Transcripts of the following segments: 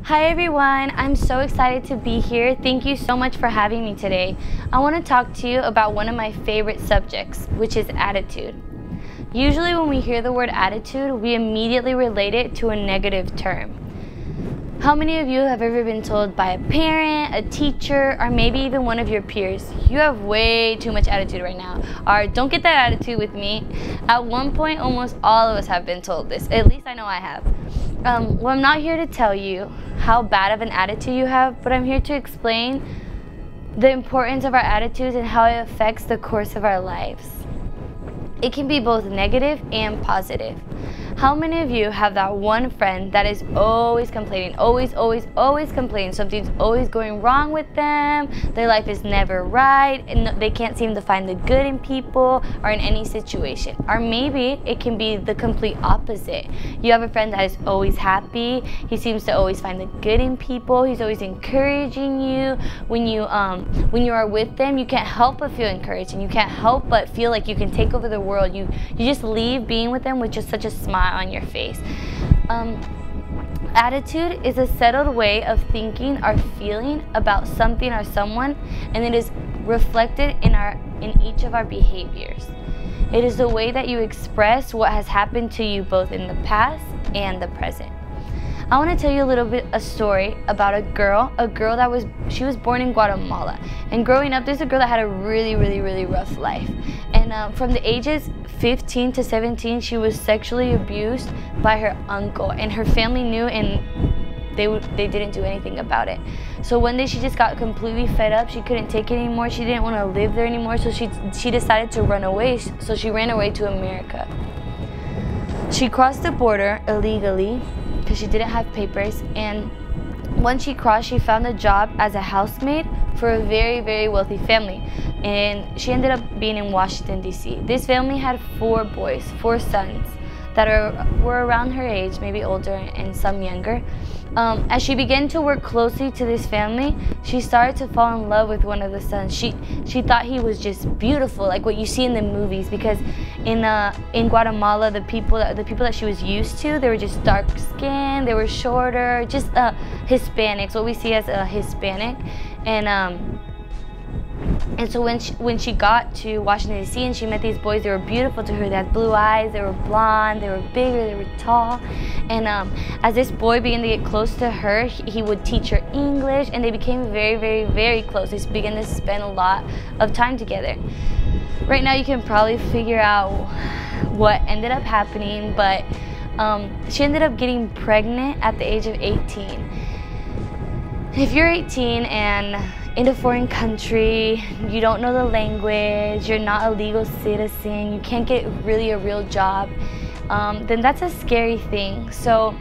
Hi everyone, I'm so excited to be here. Thank you so much for having me today. I want to talk to you about one of my favorite subjects, which is attitude. Usually when we hear the word attitude, we immediately relate it to a negative term. How many of you have ever been told by a parent, a teacher, or maybe even one of your peers, you have way too much attitude right now, or don't get that attitude with me? At one point, almost all of us have been told this. At least I know I have. Well, I'm not here to tell you how bad of an attitude you have, but I'm here to explain the importance of our attitudes and how it affects the course of our lives. It can be both negative and positive. How many of you have that one friend that is always complaining, always complaining? Something's always going wrong with them, their life is never right, and they can't seem to find the good in people or in any situation. Or maybe it can be the complete opposite. You have a friend that is always happy, he seems to always find the good in people, he's always encouraging you. When you are with them, you can't help but feel encouraged, and you can't help but feel like you can take over the world. You just leave being with them with just such a smile on your face. Attitude is a settled way of thinking or feeling about something or someone, and it is reflected in each of our behaviors. It is the way that you express what has happened to you both in the past and the present. I want to tell you a story about a girl that was born in Guatemala, and growing up, there's a girl that had a really rough life, and from the ages 15 to 17, she was sexually abused by her uncle, and her family knew, and they didn't do anything about it. So one day she just got completely fed up. She couldn't take it anymore. She didn't want to live there anymore, so she decided to run away. So she ran away to America. She crossed the border illegally because she didn't have papers, and once she crossed, she found a job as a housemaid for a very wealthy family, and she ended up being in Washington, D.C. This family had 4 sons that were around her age, maybe older and some younger. As she began to work closely to this family, she started to fall in love with one of the sons. She thought he was just beautiful, like what you see in the movies, because in Guatemala, the people that she was used to, they were just dark skinned, they were shorter, just Hispanics, what we see as a Hispanic, and so when she got to Washington, D.C. and she met these boys, they were beautiful to her. They had blue eyes, they were blonde, they were bigger, they were tall. And as this boy began to get close to her, he would teach her English, and they became very close. They began to spend a lot of time together. Right now you can probably figure out what ended up happening, but she ended up getting pregnant at the age of 18. If you're 18 and in a foreign country, you don't know the language, you're not a legal citizen, you can't get really a real job, then that's a scary thing. So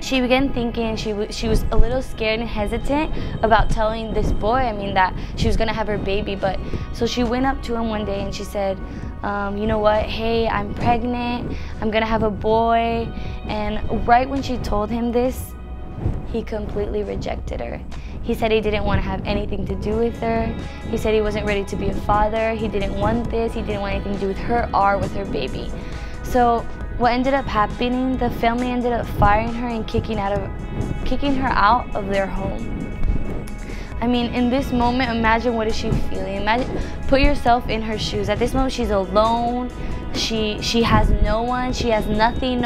she began thinking, she was a little scared and hesitant about telling this boy, that she was gonna have her baby. But so she went up to him one day and she said, you know what, hey, I'm pregnant, I'm gonna have a boy. And right when she told him this, he completely rejected her. He said he didn't want to have anything to do with her. He said he wasn't ready to be a father. He didn't want this. He didn't want anything to do with her or with her baby. So what ended up happening, the family ended up firing her and kicking her out of their home. In this moment, imagine what is she feeling. Put yourself in her shoes. At this moment, she's alone. She has no one, she has nothing,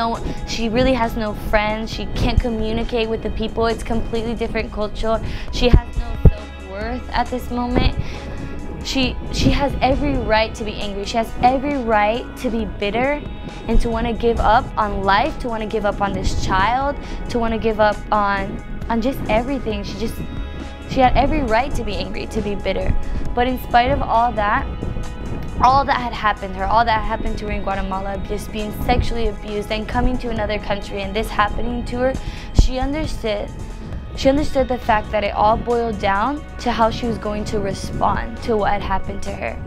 she really has no friends, she can't communicate with the people, it's completely different culture. She has no self-worth at this moment. She has every right to be angry, she has every right to be bitter and to want to give up on life, to want to give up on this child, to want to give up on just everything. She had every right to be angry, to be bitter. But in spite of all that had happened to her, all that happened to her in Guatemala, just being sexually abused and coming to another country and this happening to her, she understood the fact that it all boiled down to how she was going to respond to what had happened to her.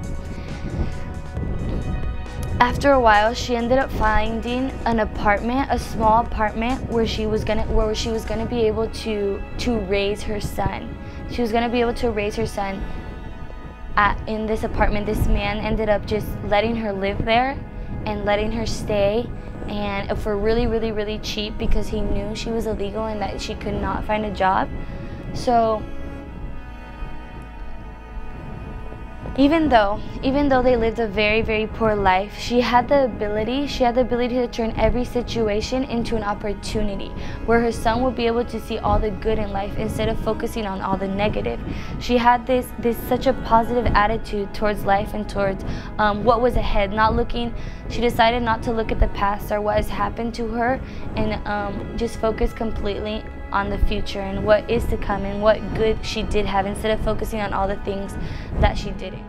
After a while, she ended up finding an apartment, a small apartment, where she was gonna be able to raise her son. She was gonna be able to raise her son in this apartment. This man ended up just letting her live there and letting her stay and for really, really, really cheap, because he knew she was illegal and that she could not find a job. So even though they lived a very, very poor life, she had the ability to turn every situation into an opportunity where her son would be able to see all the good in life instead of focusing on all the negative. She had this such a positive attitude towards life and towards what was ahead. She decided not to look at the past or what has happened to her, and just focus completely on the future and what is to come and what good she did have, instead of focusing on all the things that she didn't.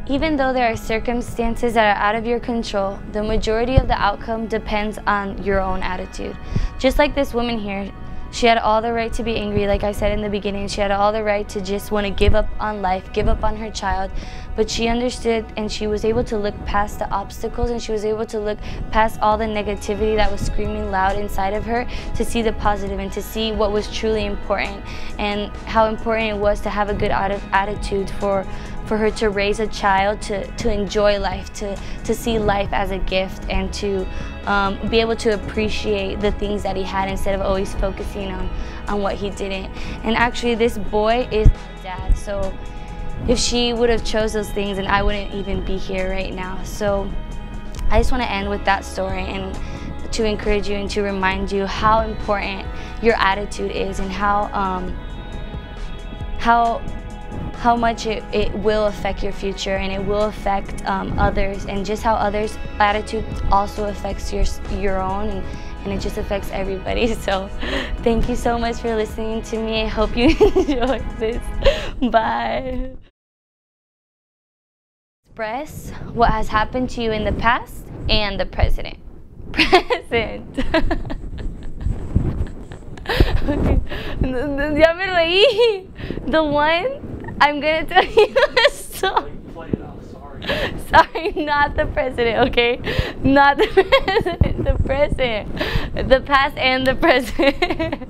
Even though there are circumstances that are out of your control, the majority of the outcome depends on your own attitude. Just like this woman here, she had all the right to be angry. Like I said in the beginning, she had all the right to just want to give up on life, give up on her child. But she understood, and she was able to look past the obstacles, and she was able to look past all the negativity that was screaming loud inside of her, to see the positive and to see what was truly important, and how important it was to have a good attitude for her to raise a child, to enjoy life, to see life as a gift, and to be able to appreciate the things that he had instead of always focusing on what he didn't. And actually, this boy is my dad, so if she would have chose those things, and I wouldn't even be here right now. So I just want to end with that story, and to encourage you and to remind you how important your attitude is, and how much it will affect your future, and it will affect others, and just how others' attitude also affects your own, and it just affects everybody. So thank you so much for listening to me. I hope you enjoyed this. Bye. Express what has happened to you in the past and the present. Okay. Ya me reí. The one, I'm gonna tell you a song. Sorry, not the president, okay? Not the president, the present. The past and the present.